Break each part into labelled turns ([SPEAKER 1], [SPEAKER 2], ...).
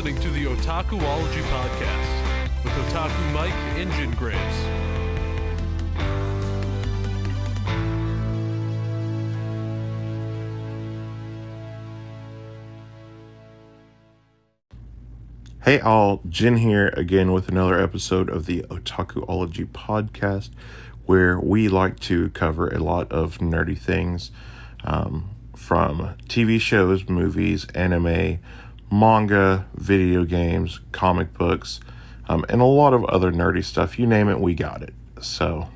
[SPEAKER 1] listening to the Otakuology Podcast with Otaku Mike Engine Graves.
[SPEAKER 2] Hey all, Jin here again with another episode of the Otakuology Podcast, where we like to cover a lot of nerdy things, from TV shows, movies, anime, manga, video games, comic books, and a lot of other nerdy stuff. You name it, we got it. So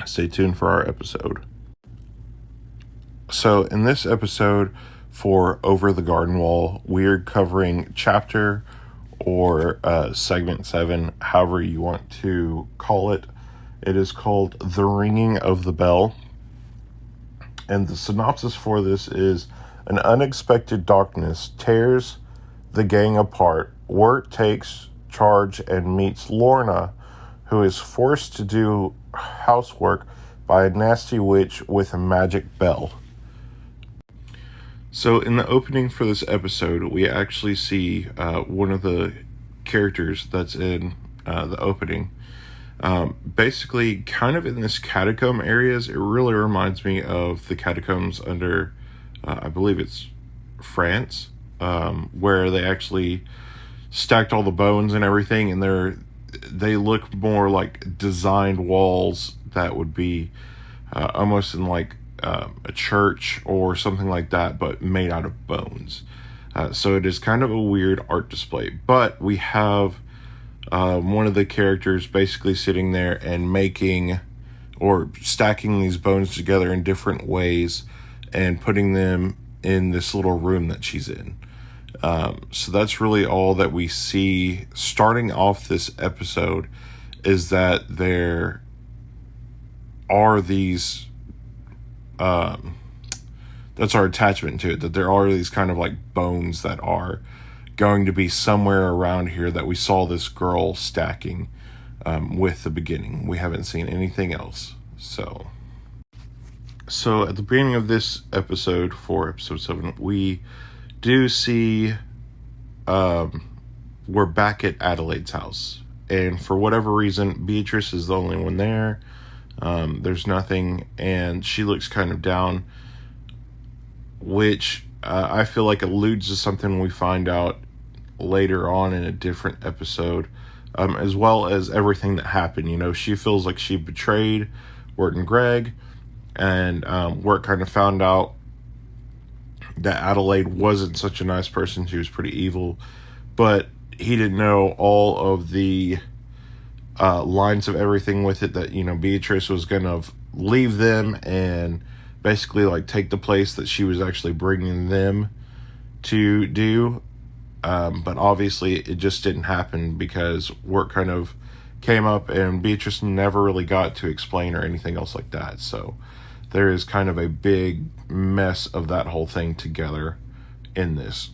[SPEAKER 2] stay tuned for our episode. So in this episode for Over the Garden Wall, we're covering chapter or segment 7, however you want to call it. It is called The Ringing of the Bell. And the synopsis for this is: an unexpected darkness tears the gang apart. Wirt takes charge and meets Lorna, who is forced to do housework by a nasty witch with a magic bell. So in the opening for this episode, we actually see one of the characters that's in the opening. Basically, kind of in this catacomb areas. It really reminds me of the catacombs under, I believe it's France, where they actually stacked all the bones and everything, and they look more like designed walls that would be almost in like a church or something like that, but made out of bones. So it is kind of a weird art display, but we have one of the characters basically sitting there and making or stacking these bones together in different ways and putting them in this little room that she's in. So that's really all that we see starting off this episode, is that there are these that's our attachment to it, that there are these kind of like bones that are going to be somewhere around here that we saw this girl stacking with the beginning. We haven't seen anything else. So at the beginning of this episode, for episode 7, we do see we're back at Adelaide's house, and for whatever reason, Beatrice is the only one there. There's nothing, and she looks kind of down, which I feel like alludes to something we find out later on in a different episode, as well as everything that happened. You know, she feels like she betrayed Wirt and Greg, and Wirt kind of found out that Adelaide wasn't such a nice person. She was pretty evil, but he didn't know all of the lines of everything with it, that, you know, Beatrice was gonna leave them and basically like take the place that she was actually bringing them to do. But obviously it just didn't happen because work kind of came up and Beatrice never really got to explain or anything else like that. So there is kind of a big mess of that whole thing together in this.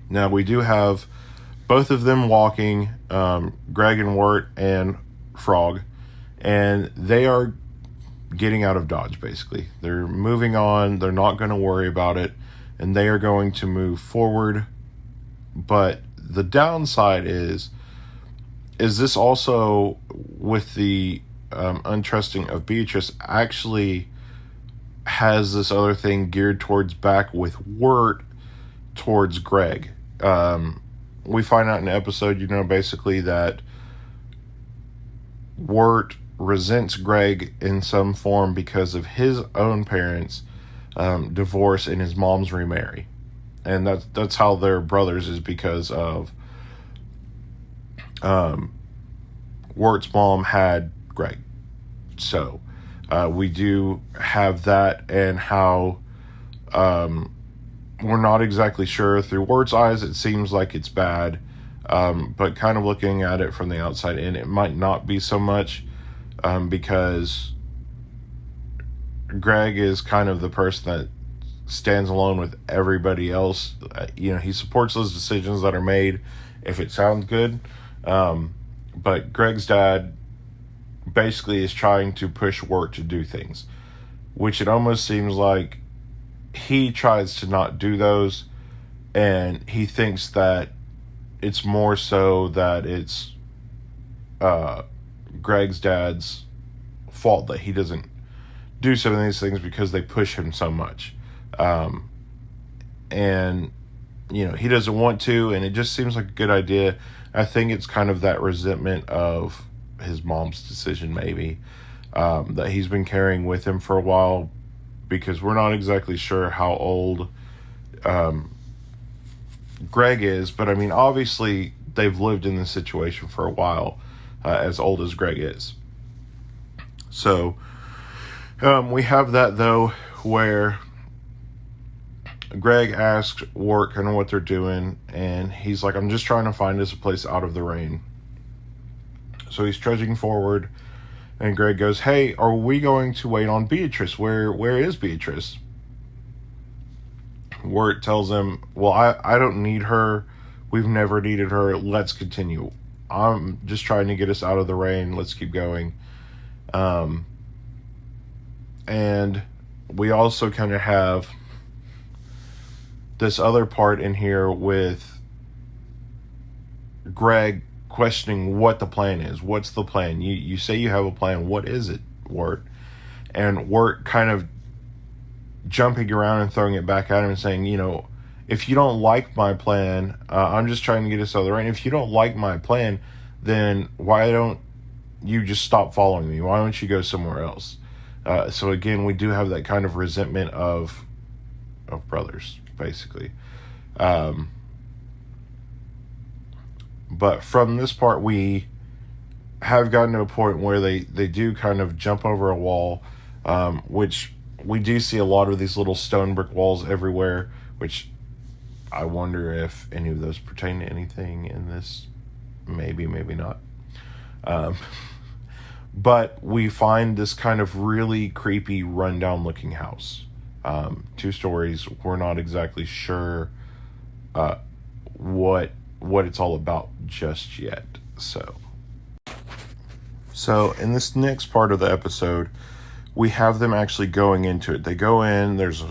[SPEAKER 2] Now we do have both of them walking, Greg and Wirt and Frog, and they are getting out of Dodge, basically. They're moving on, they're not going to worry about it, and they are going to move forward. But the downside is this also, with the untrusting of Beatrice, actually has this other thing geared towards back with Wirt towards Greg. We find out in the episode, you know, basically that Wirt resents Greg in some form because of his own parents' divorce and his mom's remarry. And that's how they're brothers, is because of Wirt's mom had Greg. So we do have that, and how we're not exactly sure. Through Wirt's eyes, it seems like it's bad, but kind of looking at it from the outside in, it might not be so much, because Greg is kind of the person that stands alone with everybody else. You know, he supports those decisions that are made if it sounds good, but Greg's dad basically is trying to push Wirt to do things, which it almost seems like he tries to not do those, and he thinks that it's more so that it's Greg's dad's fault that he doesn't do some of these things because they push him so much. And, he doesn't want to, and it just seems like a good idea. I think it's kind of that resentment of his mom's decision, maybe, that he's been carrying with him for a while, because we're not exactly sure how old Greg is, but I mean, obviously they've lived in this situation for a while, as old as Greg is. So we have that, though, where Greg asks Wirt kind of what they're doing, and he's like, I'm just trying to find us a place out of the rain. So he's trudging forward, and Greg goes, hey, are we going to wait on Beatrice? Where is Beatrice? Wirt tells him, well, I don't need her. We've never needed her. Let's continue. I'm just trying to get us out of the rain. Let's keep going. And we also kind of have this other part in here with Greg questioning what the plan is. What's the plan? You say you have a plan. What is it, Wirt? And Wirt kind of jumping around and throwing it back at him and saying, if you don't like my plan, I'm just trying to get us out of the rain. If you don't like my plan, then why don't you just stop following me? Why don't you go somewhere else? So again, we do have that kind of resentment of brothers, basically. But from this part, we have gotten to a point where they do kind of jump over a wall, which we do see a lot of these little stone brick walls everywhere, which I wonder if any of those pertain to anything in this. Maybe not. But we find this kind of really creepy, rundown looking house. 2 stories. We're not exactly sure what it's all about just yet. So in this next part of the episode, we have them actually going into it. They go in, there's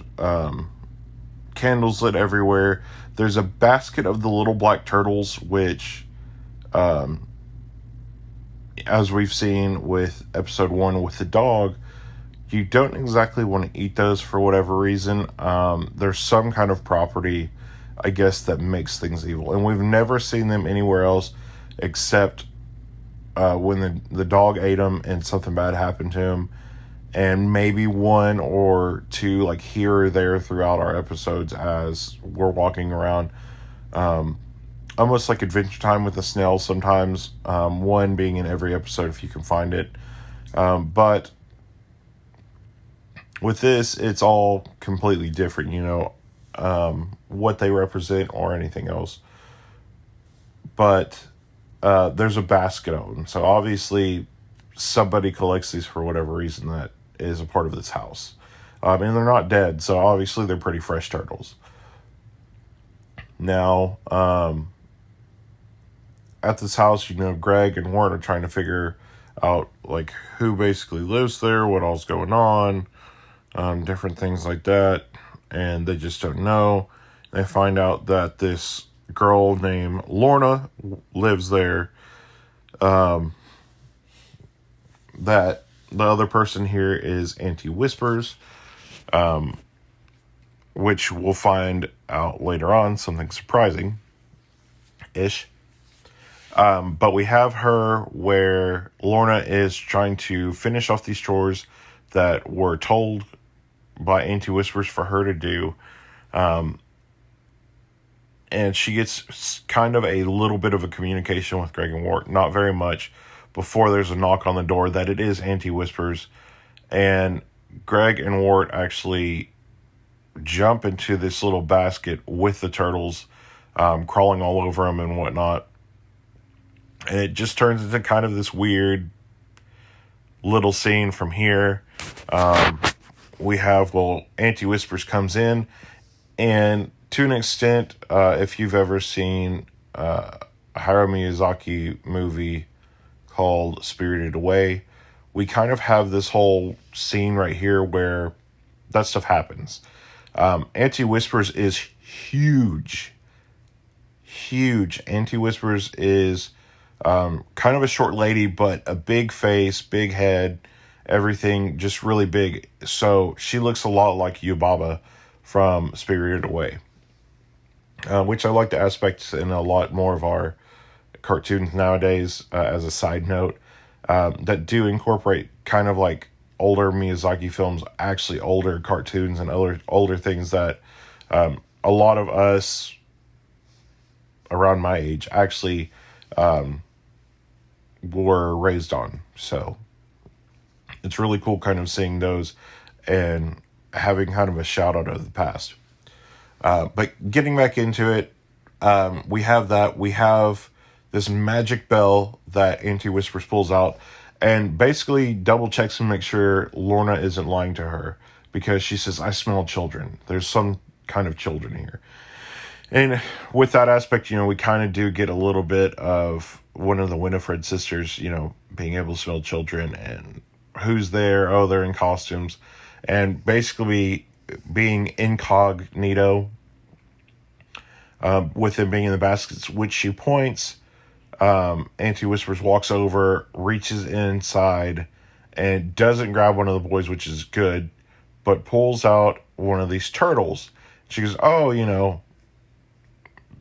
[SPEAKER 2] candles lit everywhere. There's a basket of the little black turtles, which, as we've seen with episode 1 with the dog, you don't exactly want to eat those for whatever reason. There's some kind of property, I guess, that makes things evil. And we've never seen them anywhere else except when the dog ate them and something bad happened to him. And maybe 1 or 2, like here or there throughout our episodes as we're walking around. Almost like Adventure Time with the snails sometimes. 1 being in every episode if you can find it. But with this, it's all completely different, what they represent or anything else. But there's a basket of them. So obviously somebody collects these for whatever reason that is a part of this house. And they're not dead, so obviously they're pretty fresh turtles. Now, at this house, Greg and Wirt are trying to figure out, like, who basically lives there, what all's going on, different things like that, and they just don't know. They find out that this girl named Lorna lives there, that the other person here is Auntie Whispers, which we'll find out later on, something surprising-ish. But we have her where Lorna is trying to finish off these chores that were told by Auntie Whispers for her to do. And she gets kind of a little bit of a communication with Greg and Wirt, not very much, before there's a knock on the door that it is Auntie Whispers. And Greg and Wirt actually jump into this little basket with the turtles, crawling all over them and whatnot. And it just turns into kind of this weird little scene from here. We have, Auntie Whispers comes in, and to an extent, if you've ever seen a Hayao Miyazaki movie called Spirited Away, we kind of have this whole scene right here where that stuff happens. Auntie Whispers is huge. huge. Auntie Whispers is kind of a short lady, but a big face, big head, everything just really big. So she looks a lot like Yubaba from Spirited Away, which I like the aspects in a lot more of our cartoons nowadays, as a side note, that do incorporate kind of like older Miyazaki films, actually older cartoons and older things that a lot of us around my age actually were raised on. So it's really cool kind of seeing those and having kind of a shout out of the past. But getting back into it, we have that. We have this magic bell that Auntie Whispers pulls out and basically double checks and makes sure Lorna isn't lying to her, because she says, I smell children. There's some kind of children here. And with that aspect, we kind of do get a little bit of one of the Winifred sisters, being able to smell children and who's there. Oh, they're in costumes. And basically being incognito, with them being in the baskets, which she points. Auntie Whispers walks over, reaches inside, and doesn't grab one of the boys, which is good, but pulls out one of these turtles. She goes, oh,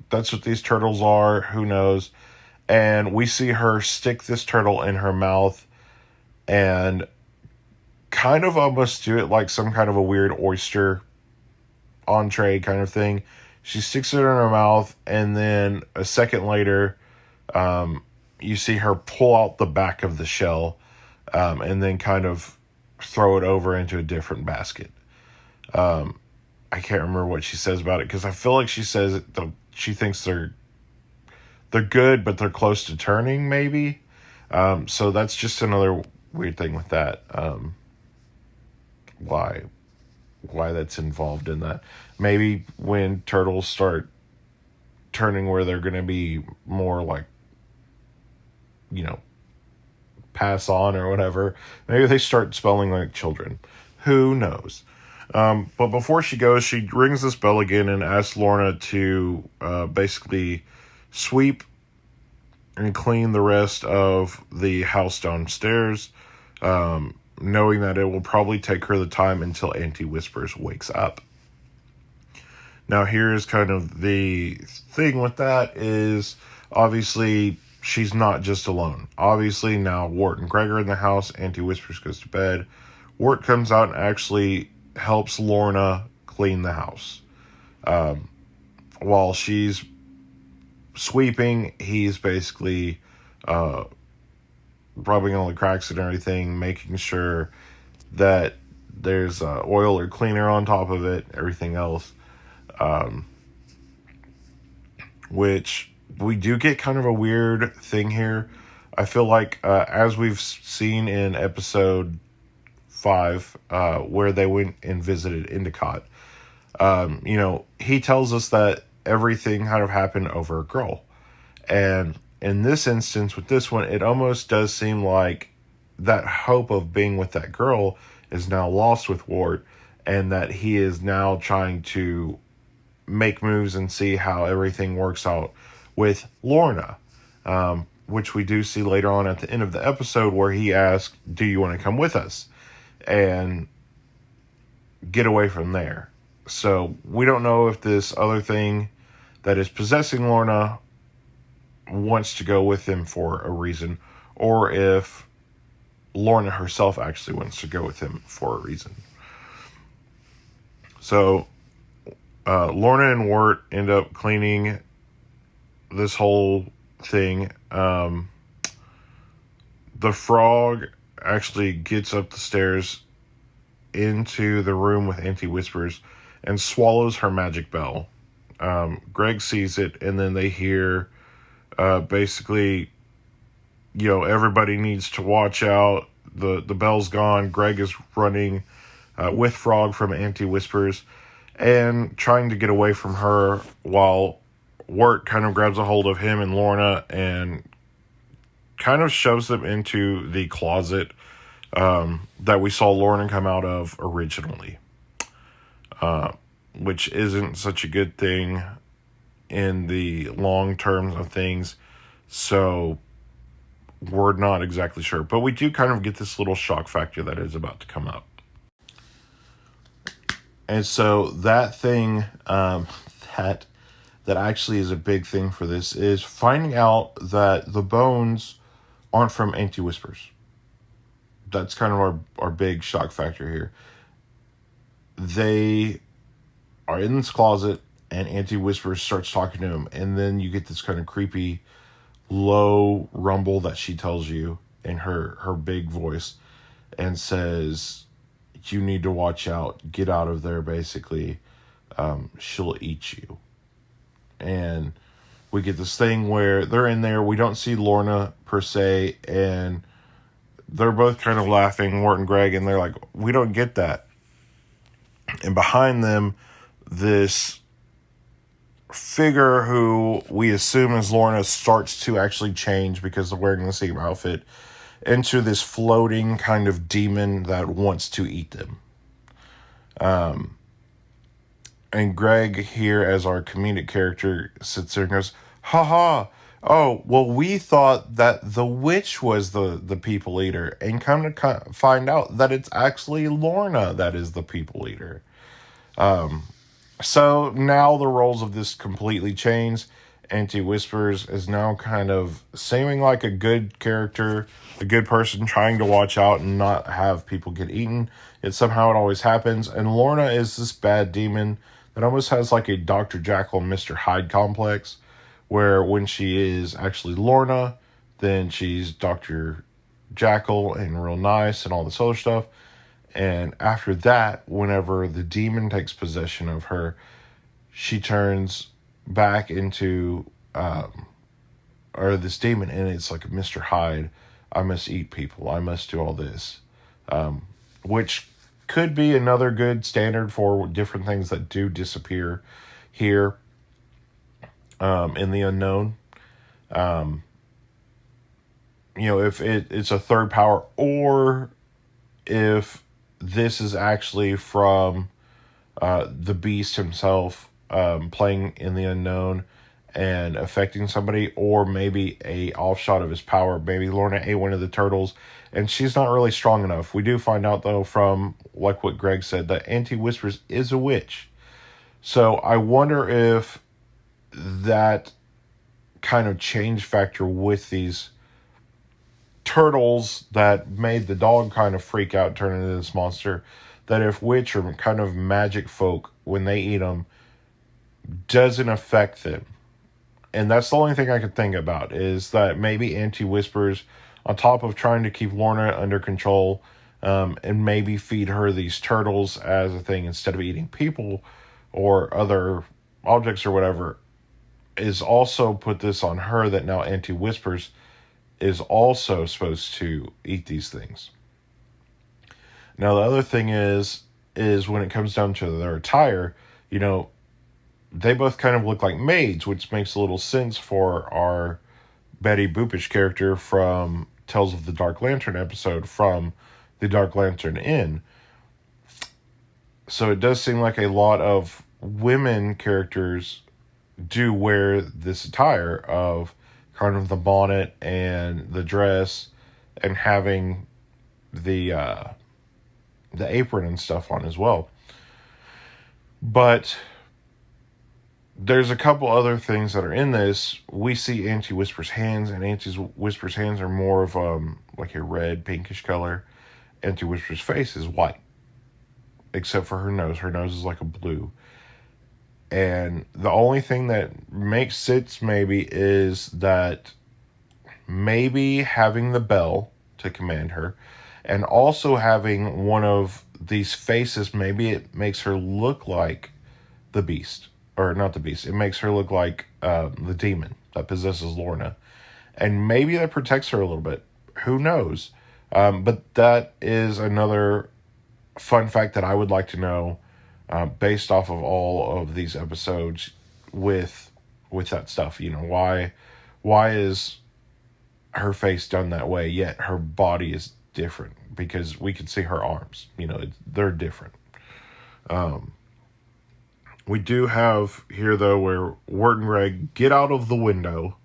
[SPEAKER 2] that's what these turtles are. Who knows? And we see her stick this turtle in her mouth and kind of almost do it like some kind of a weird oyster entree kind of thing. She sticks it in her mouth, and then a second later, you see her pull out the back of the shell, and then kind of throw it over into a different basket. I can't remember what she says about it, because I feel like she says she thinks they're good, but they're close to turning, maybe. So that's just another weird thing with that. Why that's involved in that. Maybe when turtles start turning where they're going to be more like, pass on or whatever, maybe they start spelling like children. Who knows? But before she goes, she rings this bell again and asks Lorna to basically sweep and clean the rest of the house downstairs, knowing that it will probably take her the time until Auntie Whispers wakes up. Now, here's kind of the thing with that is, obviously, she's not just alone. Obviously, now Wirt and Greg are in the house. Auntie Whispers goes to bed. Wirt comes out and actually helps Lorna clean the house. While she's sweeping, he's basically rubbing all the cracks and everything, making sure that there's oil or cleaner on top of it, everything else. Which we do get kind of a weird thing here. I feel like, as we've seen in episode 5, where they went and visited Endicott, he tells us that everything kind of happened over a girl. And in this instance, with this one, it almost does seem like that hope of being with that girl is now lost with Wirt, and that he is now trying to make moves and see how everything works out with Lorna, which we do see later on at the end of the episode, where he asks, do you want to come with us? And get away from there. So we don't know if this other thing that is possessing Lorna wants to go with him for a reason, or if Lorna herself actually wants to go with him for a reason. So Lorna and Wirt end up cleaning this whole thing. The frog actually gets up the stairs into the room with Auntie Whispers and swallows her magic bell. Greg sees it, and then they hear basically, everybody needs to watch out. The bell's gone. Greg is running with Frog from Auntie Whispers and trying to get away from her, while Wirt kind of grabs a hold of him and Lorna and kind of shoves them into the closet that we saw Lorna come out of originally, which isn't such a good thing in the long terms of things. So we're not exactly sure. But we do kind of get this little shock factor that is about to come up. And so that thing, that actually is a big thing for this, is finding out that the bones aren't from Auntie Whispers. That's kind of our big shock factor here. They are in this closet, and Auntie Whispers starts talking to him, and then you get this kind of creepy, low rumble that she tells you in her big voice, and says, you need to watch out, get out of there, basically. She'll eat you. And we get this thing where they're in there, we don't see Lorna per se, and they're both kind of laughing, Wirt and Greg, and they're like, we don't get that. And behind them, this figure who we assume is Lorna starts to actually change, because they're wearing the same outfit, into this floating kind of demon that wants to eat them. And Greg here, as our comedic character, sits there and goes, ha ha, oh, well, we thought that the witch was the people eater, and come to find out that it's actually Lorna that is the people eater. So now the roles of this completely change. Auntie Whispers is now kind of seeming like a good character, a good person trying to watch out and not have people get eaten. Yet somehow it always happens. And Lorna is this bad demon that almost has like a Dr. Jekyll and Mr. Hyde complex, where when she is actually Lorna, then she's Dr. Jekyll and real nice and all this other stuff. And after that, whenever the demon takes possession of her, she turns back into or this demon, and it's like Mr. Hyde. I must eat people, I must do all this, which could be another good standard for different things that do disappear here in the unknown. If it's a third power, or if this is actually from the beast himself, playing in the unknown and affecting somebody, or maybe a offshot of his power. Maybe Lorna ate one of the turtles and she's not really strong enough. We do find out, though, from like what Greg said, that Auntie Whispers is a witch. So I wonder if that kind of change factor with these turtles that made the dog kind of freak out, turn into this monster, that if witch or kind of magic folk, when they eat them, doesn't affect them. And that's the only thing I could think about, is that maybe Auntie Whispers, on top of trying to keep Lorna under control, and maybe feed her these turtles as a thing instead of eating people or other objects or whatever, is also put this on her that now Auntie Whispers is also supposed to eat these things. Now, the other thing is when it comes down to their attire, they both kind of look like maids, which makes a little sense for our Betty Boopish character from Tales of the Dark Lantern episode from the Dark Lantern Inn. So it does seem like a lot of women characters do wear this attire of kind of the bonnet and the dress and having the apron and stuff on as well. But there's a couple other things that are in this. We see Auntie Whisper's hands, and Auntie Whisper's hands are more of like a red, pinkish color. Auntie Whisper's face is white, except for her nose. Her nose is like a blue. And the only thing that makes sense maybe is that maybe having the bell to command her, and also having one of these faces, maybe it makes her look like the beast. Or not the beast. It makes her look like the demon that possesses Lorna. And maybe that protects her a little bit. Who knows? But that is another fun fact that I would like to know, based off of all of these episodes with that stuff. Why is her face done that way, yet her body is different? Because we can see her arms. They're different. We do have here, though, where Wirt and Greg get out of the window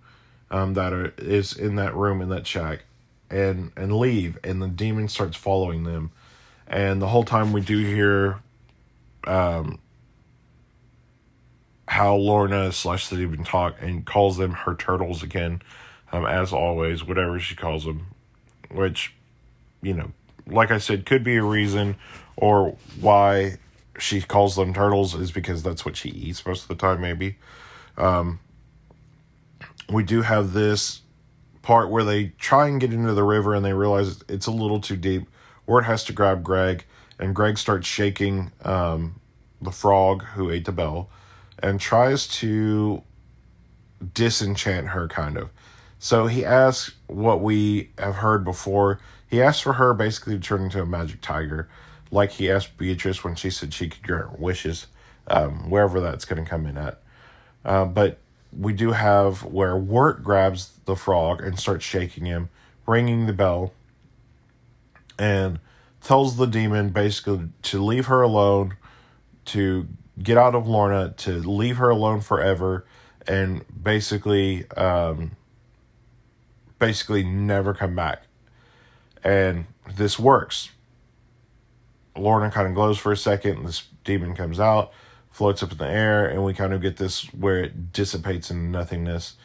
[SPEAKER 2] is in that room, in that shack, and leave, and the demon starts following them. And the whole time we do hear how Lorna / the demon talk and calls them her turtles again, as always, whatever she calls them. Which, like I said, could be a reason, or why she calls them turtles is because that's what she eats most of the time, maybe. We do have this part where they try and get into the river and they realize it's a little too deep. Wirt has to grab Greg, and Greg starts shaking the frog who ate the bell and tries to disenchant her, kind of. So he asks what we have heard before. He asks for her basically to turn into a magic tiger, like he asked Beatrice when she said she could grant her wishes, wherever that's going to come in at. But we do have where Wirt grabs the frog and starts shaking him, ringing the bell, and tells the demon basically to leave her alone, to get out of Lorna, to leave her alone forever, and basically never come back. And this works. Lorna kind of glows for a second, this demon comes out, floats up in the air, and we kind of get this where it dissipates into nothingness,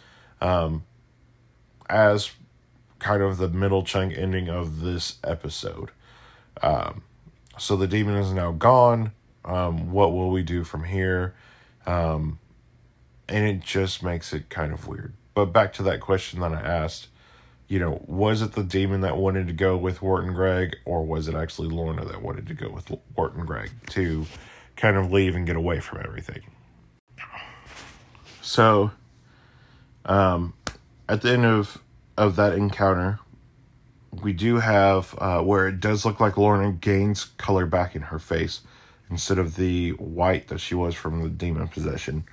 [SPEAKER 2] as kind of the middle chunk ending of this episode. So the demon is now gone. What will we do from here? And it just makes it kind of weird. But back to that question that I asked, was it the demon that wanted to go with Wirt and Greg, or was it actually Lorna that wanted to go with Wirt and Greg to kind of leave and get away from everything? So, at the end of that encounter, we do have where it does look like Lorna gains color back in her face instead of the white that she was from the demon possession.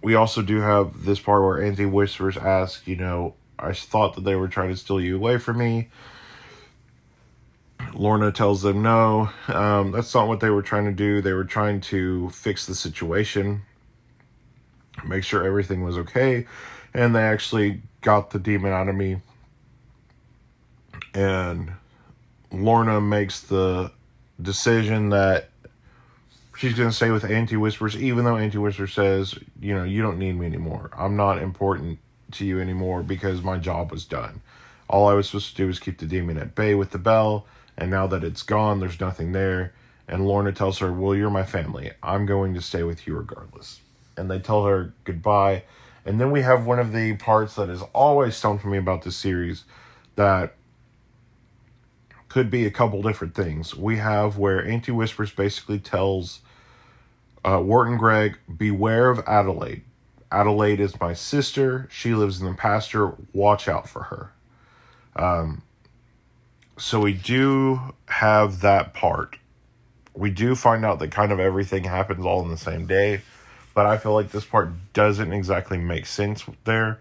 [SPEAKER 2] We also do have this part where Auntie Whispers asks, I thought that they were trying to steal you away from me. Lorna tells them no, that's not what they were trying to do. They were trying to fix the situation, make sure everything was okay, and they actually got the demon out of me. And Lorna makes the decision that she's going to stay with Auntie Whispers, even though Auntie Whispers says, you don't need me anymore. I'm not important to you anymore because my job was done. All I was supposed to do was keep the demon at bay with the bell, and now that it's gone, there's nothing there. And Lorna tells her, well, you're my family. I'm going to stay with you regardless. And they tell her goodbye. And then we have one of the parts that is always stoned for me about this series that could be a couple different things. We have where Auntie Whispers basically tells Wirt and Greg, beware of Adelaide. Adelaide is my sister. She lives in the pasture. Watch out for her. So we do have that part. We do find out that kind of everything happens all in the same day, but I feel like this part doesn't exactly make sense there.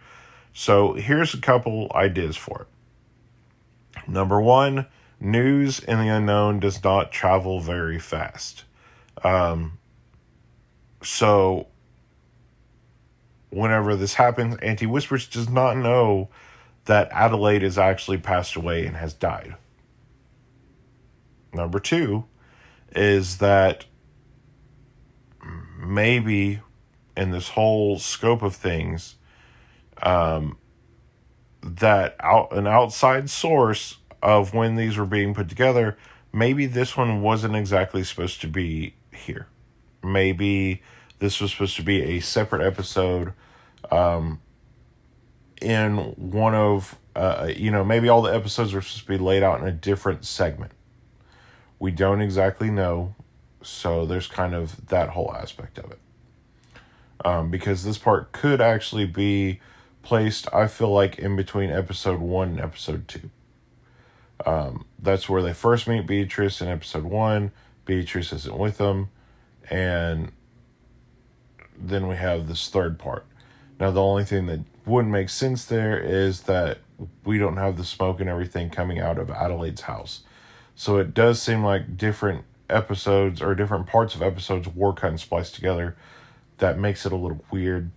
[SPEAKER 2] So here's a couple ideas for it. Number one, news in the unknown does not travel very fast. So whenever this happens, Auntie Whispers does not know that Adelaide has actually passed away and has died. Number two is that maybe in this whole scope of things, an outside source of when these were being put together, maybe this one wasn't exactly supposed to be here. Maybe this was supposed to be a separate episode in one of, maybe all the episodes are supposed to be laid out in a different segment. We don't exactly know, so there's kind of that whole aspect of it. Because this part could actually be placed, I feel like, in between episode 1 and episode 2. That's where they first meet Beatrice in episode 1. Beatrice isn't with them. And then we have this third part. Now, the only thing that wouldn't make sense there is that we don't have the smoke and everything coming out of Adelaide's house. So it does seem like different episodes or different parts of episodes were kind of spliced together. That makes it a little weird.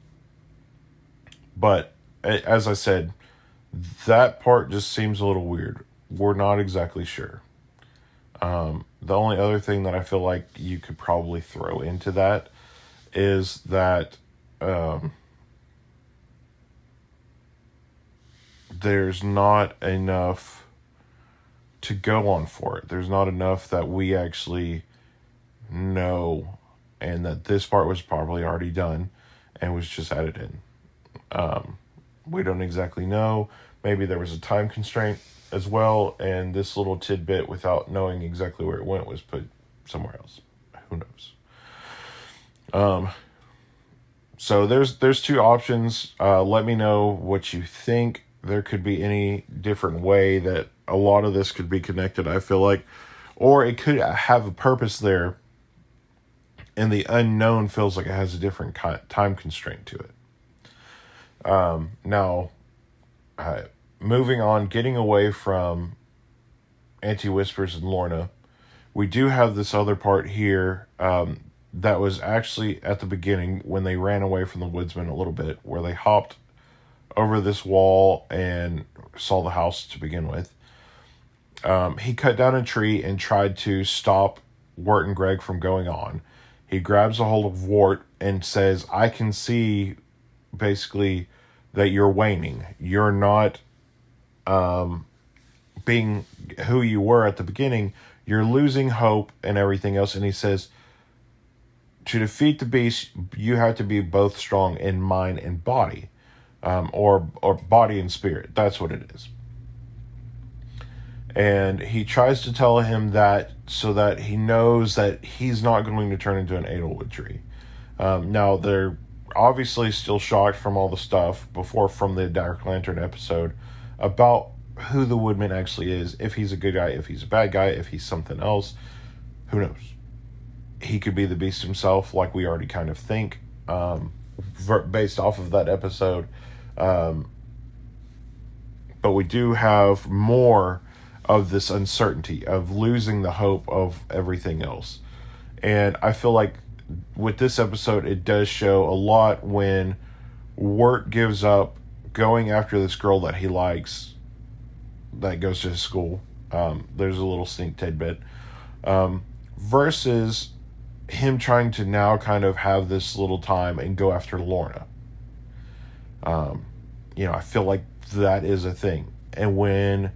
[SPEAKER 2] But as I said, that part just seems a little weird. We're not exactly sure. The only other thing that I feel like you could probably throw into that is that there's not enough to go on for it. There's not enough that we actually know, and that this part was probably already done and was just added in. We don't exactly know. Maybe there was a time constraint as well, and this little tidbit, without knowing exactly where it went, was put somewhere else. Who knows? So there's two options. Let me know what you think. There could be any different way that a lot of this could be connected, I feel like. Or it could have a purpose there, and the unknown feels like it has a different time constraint to it. Now, moving on, getting away from Auntie Whispers and Lorna, we do have this other part here that was actually at the beginning when they ran away from the woodsman a little bit, where they hopped over this wall and saw the house to begin with. He cut down a tree and tried to stop Wirt and Greg from going on. He grabs a hold of Wirt and says, I can see basically that you're waning. You're not being who you were at the beginning. You're losing hope and everything else. And he says, to defeat the beast, you have to be both strong in mind and body. Or body and spirit. That's what it is. And he tries to tell him that so that he knows that he's not going to turn into an Edelwood tree. Now, they're obviously still shocked from all the stuff before from the Dark Lantern episode about who the Woodman actually is. If he's a good guy, if he's a bad guy, if he's something else. Who knows? He could be the beast himself, like we already kind of think, based off of that episode. But we do have more of this uncertainty of losing the hope of everything else. And I feel like with this episode, it does show a lot when Wirt gives up going after this girl that he likes that goes to his school. There's a little sneak tidbit. Versus him trying to now kind of have this little time and go after Lorna. I feel like that is a thing. And when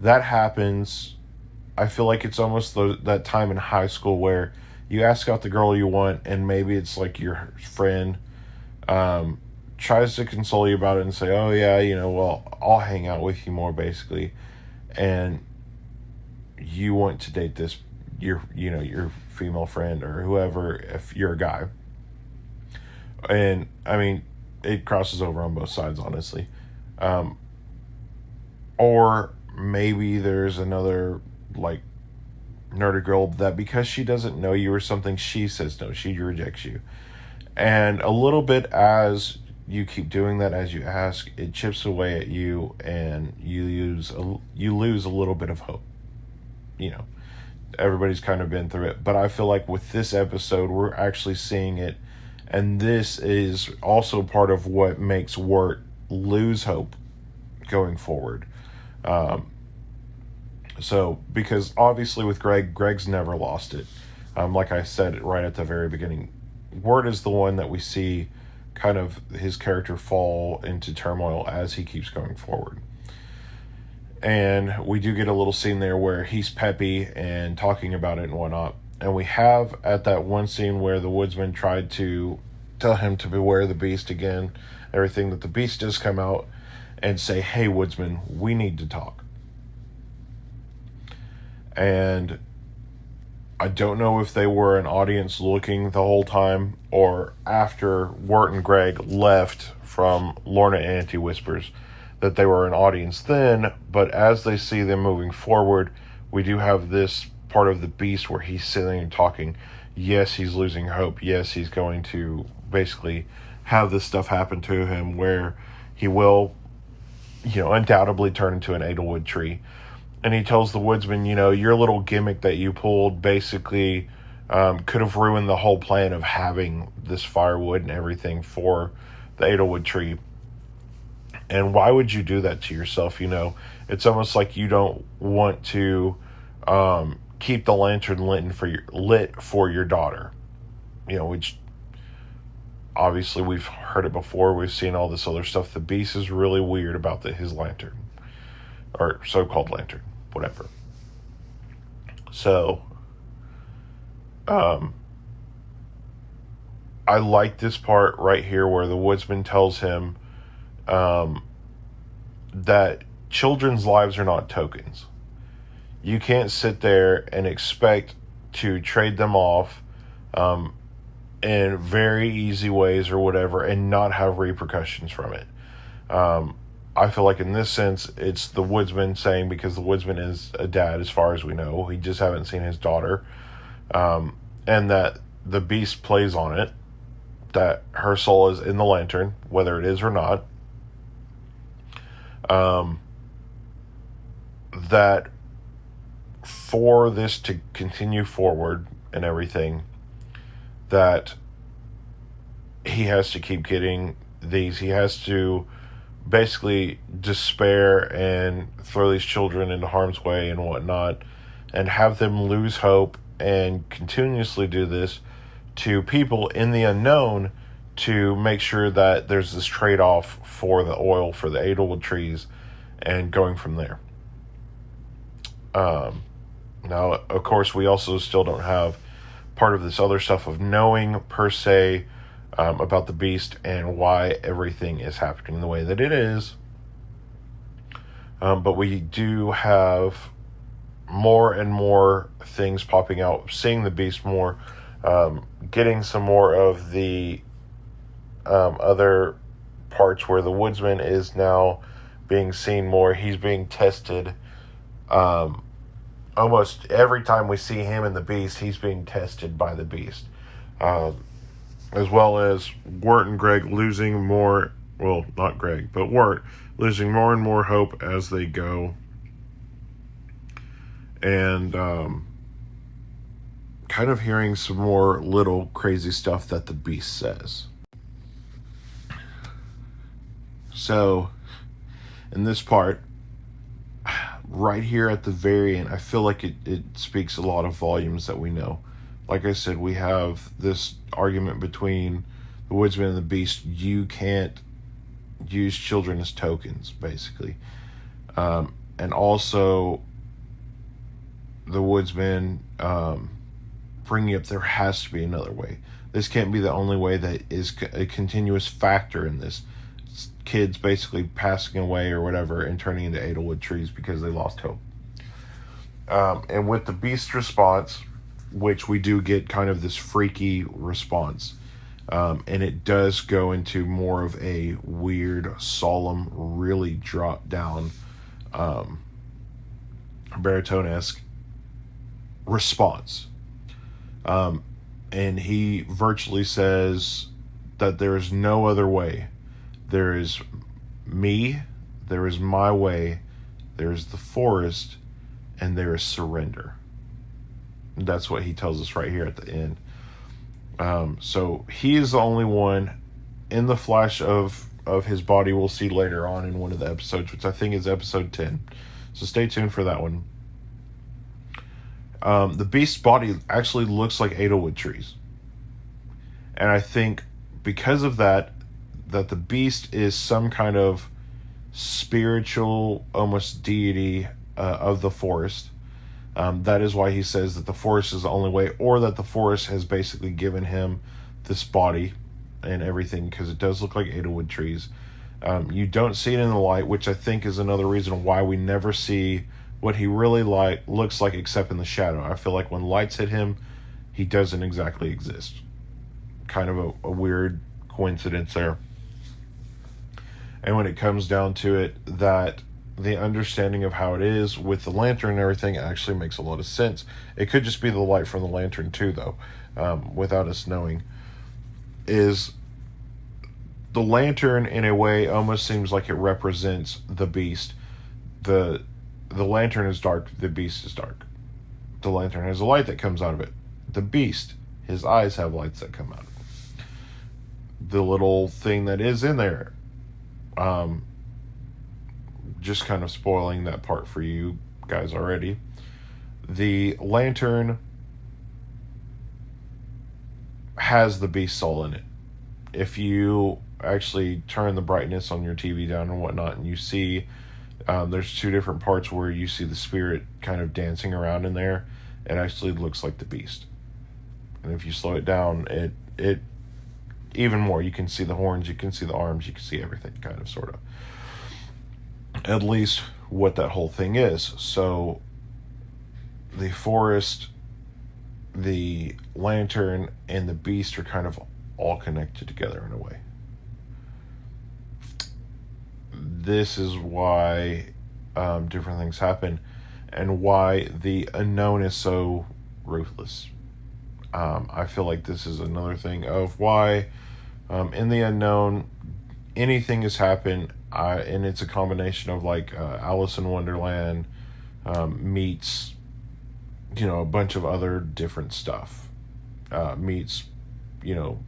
[SPEAKER 2] that happens, I feel like it's almost that time in high school where you ask out the girl you want, and maybe it's like your friend tries to console you about it and say, oh yeah, well, I'll hang out with you more, basically. And you want to date this, your female friend or whoever, if you're a guy. And I mean, it crosses over on both sides, honestly. Or maybe there's another, like, nerdy girl that because she doesn't know you or something, she says no, she rejects you. And a little bit as you keep doing that, as you ask, it chips away at you, and you lose a little bit of hope. Everybody's kind of been through it. But I feel like with this episode, we're actually seeing it. And this is also part of what makes Wirt lose hope going forward. Because obviously with Greg's never lost it. Like I said right at the very beginning, Wirt is the one that we see kind of his character fall into turmoil as he keeps going forward. And we do get a little scene there where he's peppy and talking about it and whatnot. And we have at that one scene where the woodsman tried to tell him to beware the beast again, everything, that the beast does come out and say, hey, woodsman, we need to talk. And I don't know if they were an audience looking the whole time or after Wirt and Greg left from Lorna and Auntie Whispers that they were an audience then, but as they see them moving forward, we do have this part of the beast where he's sitting and talking. Yes, he's losing hope. Yes, he's going to basically have this stuff happen to him where he will, undoubtedly turn into an Edelwood tree. And he tells the woodsman, your little gimmick that you pulled basically could have ruined the whole plan of having this firewood and everything for the Edelwood tree. And why would you do that to yourself? It's almost like you don't want to keep the lantern lit for your daughter. Which obviously we've heard it before. We've seen all this other stuff. The Beast is really weird about his lantern, or so-called lantern, whatever. So, I like this part right here where the woodsman tells him that children's lives are not tokens. You can't sit there and expect to trade them off in very easy ways or whatever and not have repercussions from it. I feel like in this sense, it's the woodsman saying, because the woodsman is a dad as far as we know. We just haven't seen his daughter. And that the Beast plays on it, that her soul is in the lantern, whether it is or not. That for this to continue forward and everything, that he has to keep getting these. He has to basically despair and throw these children into harm's way and whatnot, and have them lose hope and continuously do this to people in the unknown to make sure that there's this trade-off for the oil for the Edelwood trees and going from there. Now, of course, we also still don't have part of this other stuff of knowing per se about the Beast and why everything is happening the way that it is. But we do have more and more things popping out, seeing the Beast more, getting some more of the other parts where the woodsman is now being seen more. He's being tested. Almost every time we see him and the Beast, he's being tested by the Beast. As well as Wirt and Greg losing more, well, not Greg, but Wirt losing more and more hope as they go. And kind of hearing some more little crazy stuff that the Beast says. So, in this part, right here at the very end, I feel like it speaks a lot of volumes that we know. Like I said, we have this argument between the woodsman and the Beast. You can't use children as tokens, basically. And also, the woodsman bringing up there has to be another way. This can't be the only way that is a continuous factor in this. Kids basically passing away or whatever and turning into Edelwood trees because they lost hope. And with the Beast's response, which we do get kind of this freaky response, and it does go into more of a weird, solemn, really drop down, baritone-esque response. And he virtually says that there is no other way. There is me, there is my way, there is the forest, and there is surrender. And that's what he tells us right here at the end. So he is the only one in the flash of his body we'll see later on in one of the episodes, which I think is episode 10. So stay tuned for that one. The Beast's body actually looks like Edelwood trees. And I think because of that the Beast is some kind of spiritual, almost deity of the forest. That is why he says that the forest is the only way, or that the forest has basically given him this body and everything, because it does look like Edelwood trees. You don't see it in the light, which I think is another reason why we never see what he really looks like except in the shadow. I feel like when lights hit him, he doesn't exactly exist. Kind of a weird coincidence there. And when it comes down to it, that the understanding of how it is with the lantern and everything actually makes a lot of sense. It could just be the light from the lantern too, though, without us knowing. Is the lantern, in a way, almost seems like it represents the Beast. The The lantern is dark, the beast is dark. The lantern has a light that comes out of it. The beast, his eyes have lights that come out of it. The little thing that is in there, just kind of spoiling that part for you guys already. The lantern has the beast soul in it. If you actually turn the brightness on your TV down and whatnot, and you see there's two different parts where you see the spirit kind of dancing around in there, it actually looks like the beast. And if you slow it down, it even more, you can see the horns, you can see the arms, you can see everything, kind of, sort of. At least what that whole thing is. So the forest, the lantern, and the beast are kind of all connected together in a way. This is why different things happen, and why the unknown is so ruthless. I feel like this is another thing of why in the unknown anything has happened, and it's a combination of like Alice in Wonderland meets, you know, a bunch of other different stuff, meets, you know,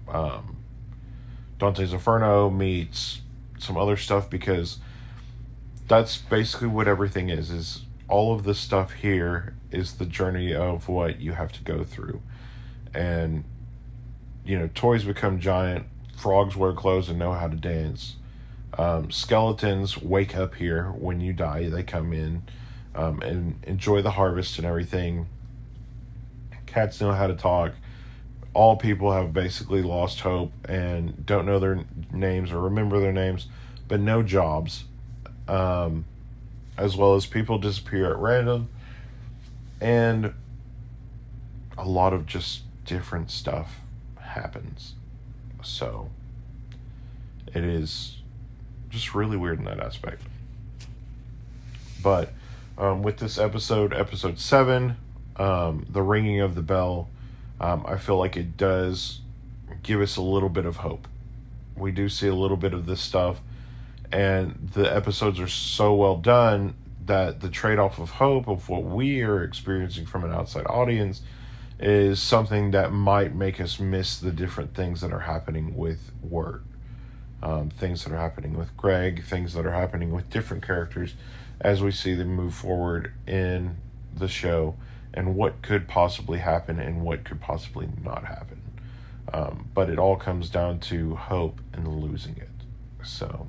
[SPEAKER 2] Dante's Inferno meets some other stuff, because that's basically what everything is all of this stuff here is the journey of what you have to go through. And, you know, toys become giant, frogs wear clothes and know how to dance, skeletons wake up here when you die, they come in and enjoy the harvest and everything. Cats know how to talk. All people have basically lost hope and don't know their names or remember their names, but no jobs. As well as people disappear at random. And a lot of just different stuff happens. So it is just really weird in that aspect. But with this episode 7, the ringing of the bell, I feel like it does give us a little bit of hope. We do see a little bit of this stuff, and the episodes are so well done that the trade-off of hope of what we are experiencing from an outside audience is something that might make us miss the different things that are happening with Wirt, things that are happening with Greg, things that are happening with different characters as we see them move forward in the show, and what could possibly happen and what could possibly not happen. But it all comes down to hope and losing it. So,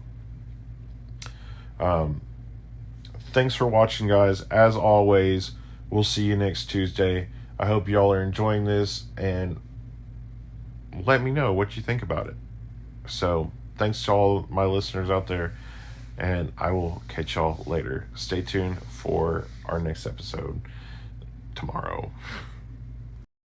[SPEAKER 2] thanks for watching, guys. As always, we'll see you next Tuesday. I hope y'all are enjoying this, and let me know what you think about it. So, thanks to all my listeners out there, and I will catch y'all later. Stay tuned for our next episode tomorrow.